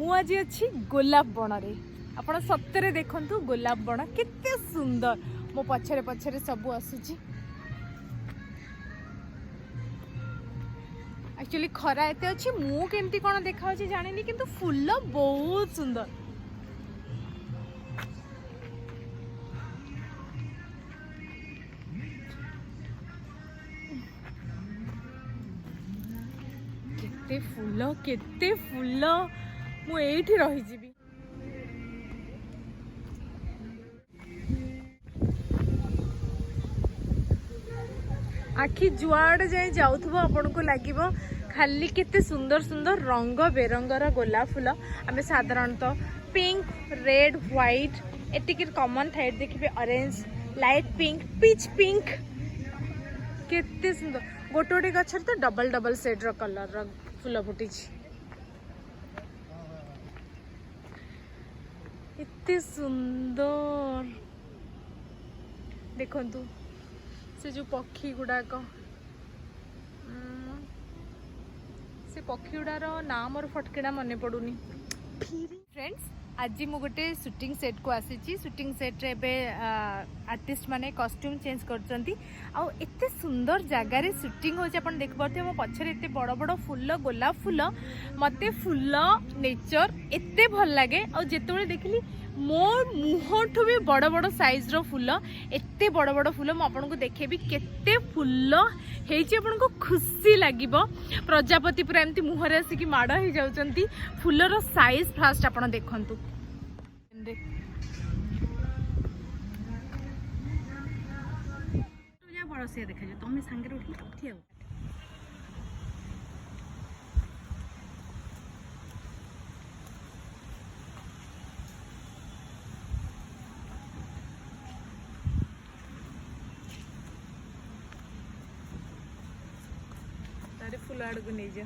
मु आज अच्छी गोलाप बण रे आपण सत्तरे देखंतु गोलाप बण केते सुंदर मो पछरे पछरे सब आसुची। एक्चुअली खरा एते अच्छी मु केमती कोन देखा अछि जानिनी किंतु फुल बहुत सुंदर। केते फुल मु एठी रही जीवी। आखि जुआड़ जाए जाउथबो आपन को लागिबो खाली केते सुंदर सुंदर रंग बेरंगर गोलाप फुल। आमे साधारणतः पिंक रेड व्हाइट एतिक कॉमन थाइट देखिबे orange light pink peach pink केते सुंदर गोटे गोटे गछर तो डबल डबल शेड रो कलर रो फुल फुटी एते सुंदर देखंतु से जो पक्षी गुड़ाक से पक्षी गुड़ार ना मोर फटकिना मन पड़ुनी। फ्रेंड्स आज मु गोटे शूटिंग सेट को आसी शूटिंग सेट रे बे आर्टिस्ट माने कॉस्ट्यूम चेंज करचंती आ एते सुंदर जगह रे शूटिंग होचे अपन देख पारथे मो पछरे एते बड़ बड़ फुल गोलाप फुल मते फुल नेचर एते भल लागे आ जेतबेले देखली मोर मुहठू भी बड़ बड़ साइज रो फुल एते बड़ बड़ फुल मु आपन को देखेबी केते फुल हेची आपन को खुशी लागिबो। प्रजापति पूरा एमती मुहरे आसी माड़ हो जाउचंती फुल रो साइज फास्ट आपन देखंतु बड़ से देखा जो तुम सांगे उठी फुल आड़ को नहीं जा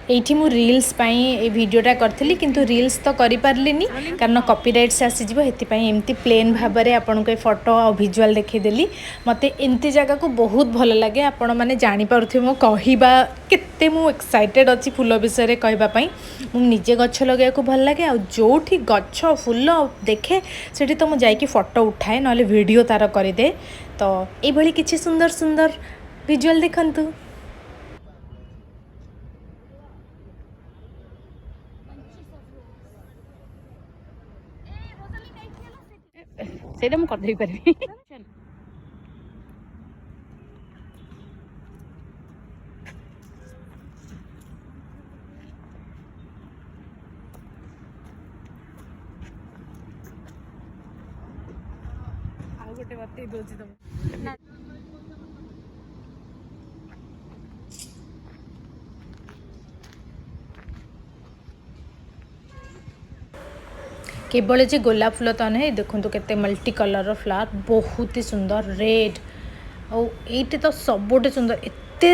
एठी मु रील्स पाई ए वीडियोटा करथली किंतु रील्स तो करि पारलिनी कारण कॉपीराइट से आसी जिवो हेति पाई एमती प्लेन भाबरे आपन को फोटो आ विजुअल देखि देली। मते एमती जगह को बहुत भल लागे आपण माने जानि पारुथे मो कहिबा केते मु एक्साइटेड अछि फुल विषय रे कहबा पई। मु निजे गछ लगे को भल लागे आ जोठी गछ फुल देखे सेठी तो मु जाई कि फोटो उठाए नले वीडियो तार करि दे। तो ए भली किछि सुंदर सुंदर विजुअल देखंतु। ସେଇଟା ମୁଁ କରିଦେଇ ପାରିବି। ଆଉ ଗୋଟେ ବତେଇ ଦଉଛି ତମକୁ केवल जे गोलाप फुल तो नहीं देखो केते मल्टी कलर फ्लावर बहुत ही सुंदर रेड और ये तो सबुटे सुंदर एते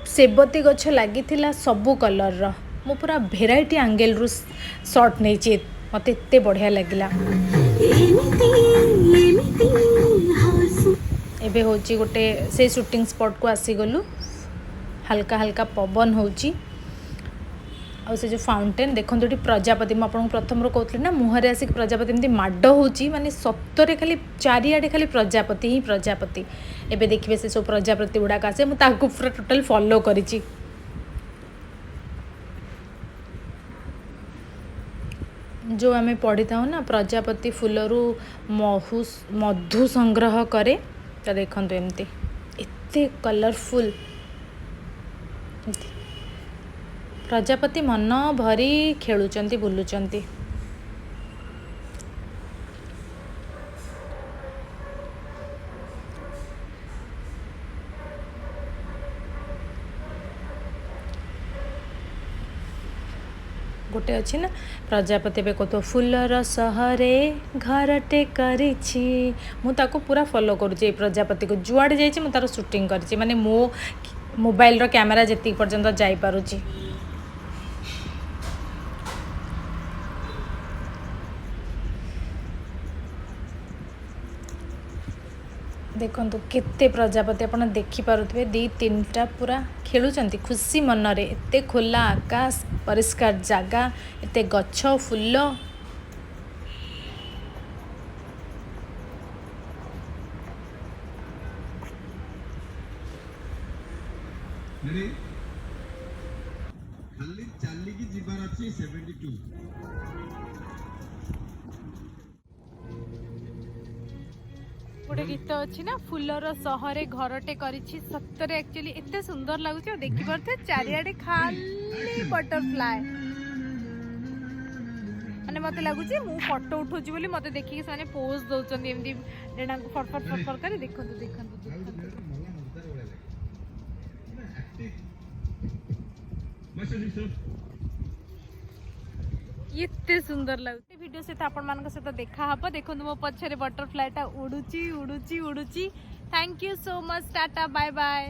सेबती गछ लगी सबू कलर रो मु पूरा भेराइटी एंगल रु शॉट नहीं मत एते बढ़िया लगिला। एबे होची गोटे से शूटिंग स्पॉट को आसी गलु हल्का हल्का पवन होची आ से जो फाउंटेन देखो ये प्रजापति मुझे प्रथम कहती ना मुहरे आसिक प्रजापति एमती माड हो माने सतरे खाली चारिआडे खाली प्रजापति ही प्रजापति। एबे देखिए से सब प्रजापति गुड़ाक आसे मुझे पूरा टोटल फॉलो करिछि। जो आम पढ़ी था ना प्रजापति फुलरू मधु संग्रह करे तो देखो एमती एते कलरफुल प्रजापति मन भरी खेलुचंती बुलुचंती। गोटे अच्छी ना प्रजापति बे कतो फुलर सहरे घरटे करिछि मु ताको पूरा फॉलो करूची प्रजापति को जुआड़े जाइछि मु तार शूटिंग करिछि माने मो मोबाइल रो कैमरा जति पर्यंत जाई पारुची। देखंतु केते प्रजापति आपण देखि पारुथबे 2-3टा पूरा खेलुचंती खुशी मनरे एते खोला आकाश परिष्कार जागा एते गच्छ फुल्ल खाली चालिकी जीवार अच्छी 72 गोटे गीत अच्छी ना फुलर सहरे घरटे करिछि सत्तरे एक्चुअली एते सुंदर लागुछि और देखि परथे चारियाडे खाली बटरफ्लाई माने मते लागुछि मु फोटो उठौछि बोली मते देखि के साने पोज दउचंदी एमदी डेडा को फटफट फटफट करी देखंतु देखंतु एते सुंदर लागुछि वीडियो से आपण मान सहित देखा हबो देखंतु मो पछरे बटरफ्लाईटा उडुची उडुची उडुची thank you so much tata bye bye.